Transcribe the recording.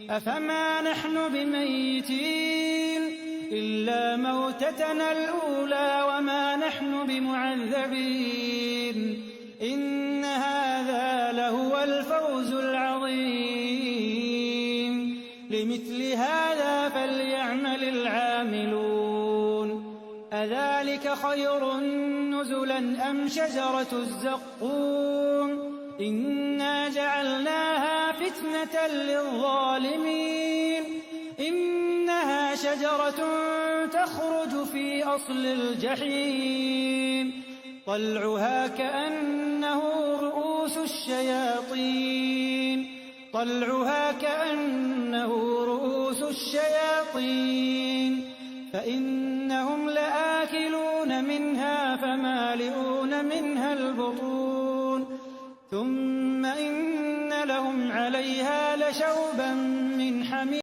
أفما نحن بميتين إلا موتتنا الأولى وما نحن بمعذبين إن هذا لهو الفوز العظيم لمثل هذا فليعمل العاملون أذلك خير نزلا أم شجرة الزقوم إنا جعلناها فتنة للظالمين إنها شجرة تخرج في أصل الجحيم طلعها كأنه رؤوس الشياطين فإنهم لآكلون منها فمالئون منها البطون ثم إن لهم عليها لشوبا